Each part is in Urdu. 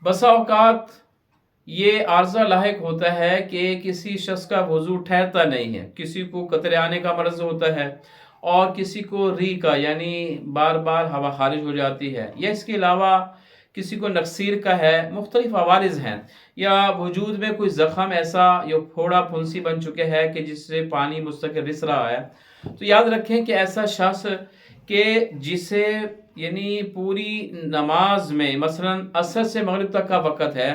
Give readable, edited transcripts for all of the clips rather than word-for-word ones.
بسا اوقات یہ عارضہ لاحق ہوتا ہے کہ کسی شخص کا وضو ٹھہرتا نہیں ہے، کسی کو قطرے آنے کا مرض ہوتا ہے، اور کسی کو ری کا یعنی بار بار ہوا خارج ہو جاتی ہے، یا اس کے علاوہ کسی کو نقصیر کا ہے، مختلف عوارض ہیں، یا وجود میں کوئی زخم ایسا یا پھوڑا پھنسی بن چکے ہے کہ جس سے پانی مستقل رس رہا ہے، تو یاد رکھیں کہ ایسا شخص کہ جسے یعنی پوری نماز میں مثلا عصر سے مغرب تک کا وقت ہے،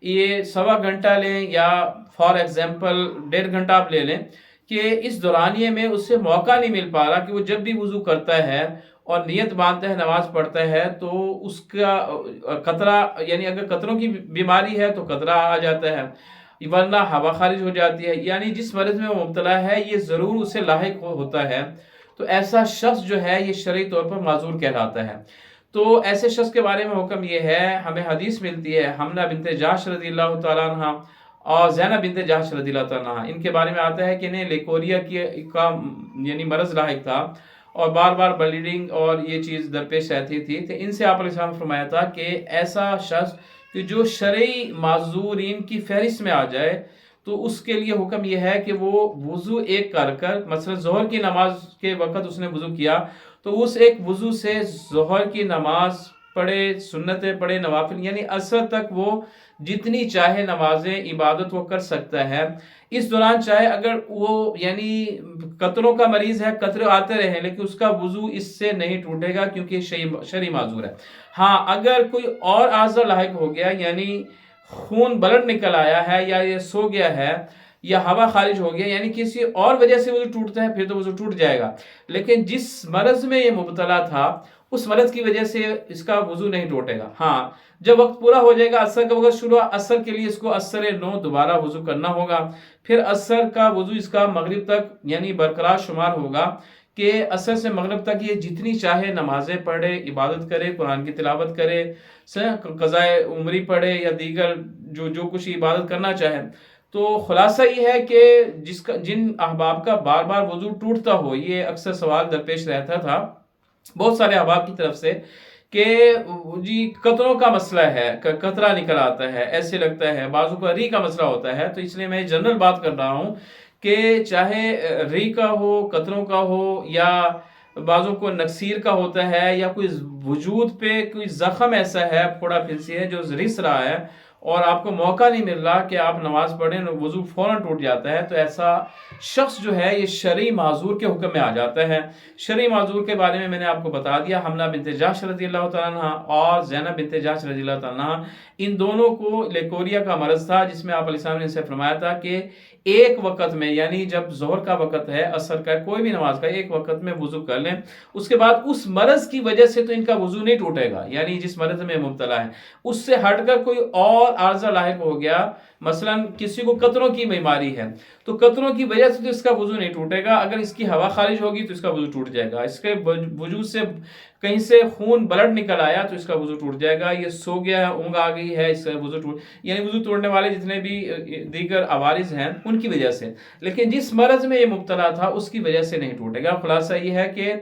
یہ 1.25 گھنٹہ لیں یا فار ایگزامپل 1.5 گھنٹہ آپ لے لیں، کہ اس دورانیے میں اس سے موقع نہیں مل پا رہا کہ وہ جب بھی وضو کرتا ہے اور نیت باندھتا ہے نماز پڑھتا ہے تو اس کا قطرہ یعنی اگر قطروں کی بیماری ہے تو قطرہ آ جاتا ہے، ورنہ ہوا خارج ہو جاتی ہے، یعنی جس مرض میں وہ مبتلا ہے یہ ضرور اسے لاحق ہوتا ہے، تو ایسا شخص جو ہے یہ شرعی طور پر معذور کہلاتا ہے۔ تو ایسے شخص کے بارے میں حکم یہ ہے، ہمیں حدیث ملتی ہے حمنہ بنت جحش رضی اللہ تعالیٰ عنہ اور زینب بنت جحش رضی اللہ تعالیٰ عنہ، ان کے بارے میں آتا ہے کہ انہیں لیکوریا کا یعنی مرض لاحق تھا اور بار بار بلیڈنگ اور یہ چیز درپیش رہتی تھی، تو ان سے آپ علیہ السلام نے فرمایا تھا کہ ایسا شخص کہ جو شرعی معذورین کی فہرست میں آ جائے تو اس کے لیے حکم یہ ہے کہ وہ وضو ایک کر مثلا ظہر کی نماز کے وقت اس نے وضو کیا تو اس ایک وضو سے ظہر کی نماز پڑھے، سنتیں پڑھے، نوافل، یعنی عصر تک وہ جتنی چاہے نمازیں عبادت وہ کر سکتا ہے۔ اس دوران چاہے اگر وہ یعنی قطروں کا مریض ہے، قطرے آتے رہیں لیکن اس کا وضو اس سے نہیں ٹوٹے گا کیونکہ شرعی معذور ہے۔ ہاں اگر کوئی اور عارضہ لاحق ہو گیا یعنی خون بلڈ نکل آیا ہے یا یہ سو گیا ہے یا ہوا خارج ہو گیا یعنی کسی اور وجہ سے وضو ٹوٹتا ہے پھر تو وضو ٹوٹ جائے گا، لیکن جس مرض میں یہ مبتلا تھا اس مرض کی وجہ سے اس کا وضو نہیں ٹوٹے گا۔ ہاں جب وقت پورا ہو جائے گا، عصر کا وقت شروع، عصر کے لیے اس کو عصر 9 دوبارہ وضو کرنا ہوگا، پھر عصر کا وضو اس کا مغرب تک یعنی برقرار شمار ہوگا کہ عصر سے مغرب تک یہ جتنی چاہے نمازیں پڑھے، عبادت کرے، قرآن کی تلاوت کرے، قضاء عمری پڑھے یا دیگر جو کچھ عبادت کرنا چاہے۔ تو خلاصہ یہ ہے کہ جن احباب کا بار بار وضو ٹوٹتا ہو، یہ اکثر سوال درپیش رہتا تھا بہت سارے احباب کی طرف سے کہ جی قطروں کا مسئلہ ہے، قطرہ نکل آتا ہے، ایسے لگتا ہے، بعضوں کا ری کا مسئلہ ہوتا ہے، تو اس لیے میں جنرل بات کر رہا ہوں کہ چاہے ری کا ہو، قطروں کا ہو، یا بعضوں کو نقصیر کا ہوتا ہے، یا کوئی وجود پہ کوئی زخم ایسا ہے، پھوڑا پھنسی ہے جو رس رہا ہے اور آپ کو موقع نہیں مل رہا کہ آپ نماز پڑھیں، وضو فوراً ٹوٹ جاتا ہے، تو ایسا شخص جو ہے یہ شرعی معذور کے حکم میں آ جاتا ہے۔ شرعی معذور کے بارے میں نے آپ کو بتا دیا، حمنہ بنت جحش رضی اللہ تعالیٰ عنہ اور زینب بنت جحش رضی اللہ تعالیٰ عنہ، ان دونوں کو لیکوریا کا مرض تھا جس میں آپ علیہ السلام نے سے فرمایا تھا کہ ایک وقت میں یعنی جب ظہر کا وقت ہے، عصر کا، کوئی بھی نماز کا ایک وقت میں وضو کر لیں، اس کے بعد اس مرض کی وجہ سے تو ان کا وضو نہیں ٹوٹے گا، یعنی جس مرض میں مبتلا ہے اس سے ہٹ کر کوئی اور عارضہ لاحق ہو گیا، مثلا کسی کو قطروں کی بیماری ہے تو قطروں کی وجہ سے تو اس کا وضو نہیں ٹوٹے گا، اگر اس کی ہوا خارج ہوگی تو اس کا وضو ٹوٹ جائے گا، اس کے وجود سے کہیں سے خون بلڈ نکل آیا تو اس کا وضو ٹوٹ جائے گا، یہ سو گیا ہے، اونگ آ گئی ہے، اس کا وضو ٹوٹ، یعنی وضو توڑنے والے جتنے بھی دیگر عوارض ہیں ان کی وجہ سے، لیکن جس مرض میں یہ مبتلا تھا اس کی وجہ سے نہیں ٹوٹے گا۔ خلاصہ یہ ہے کہ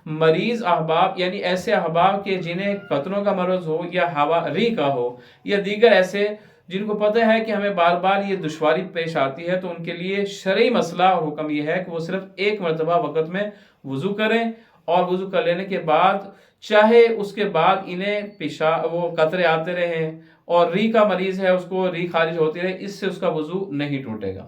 مریض احباب یعنی ایسے احباب کے جنہیں قطروں کا مرض ہو یا ہوا ری کا ہو یا دیگر ایسے جن کو پتہ ہے کہ ہمیں بار بار یہ دشواری پیش آتی ہے، تو ان کے لیے شرعی مسئلہ اور حکم یہ ہے کہ وہ صرف ایک مرتبہ وقت میں وضو کریں، اور وضو کر لینے کے بعد چاہے اس کے بعد انہیں وہ قطرے آتے رہیں اور ری کا مریض ہے اس کو ری خارج ہوتی رہے، اس سے اس کا وضو نہیں ٹوٹے گا۔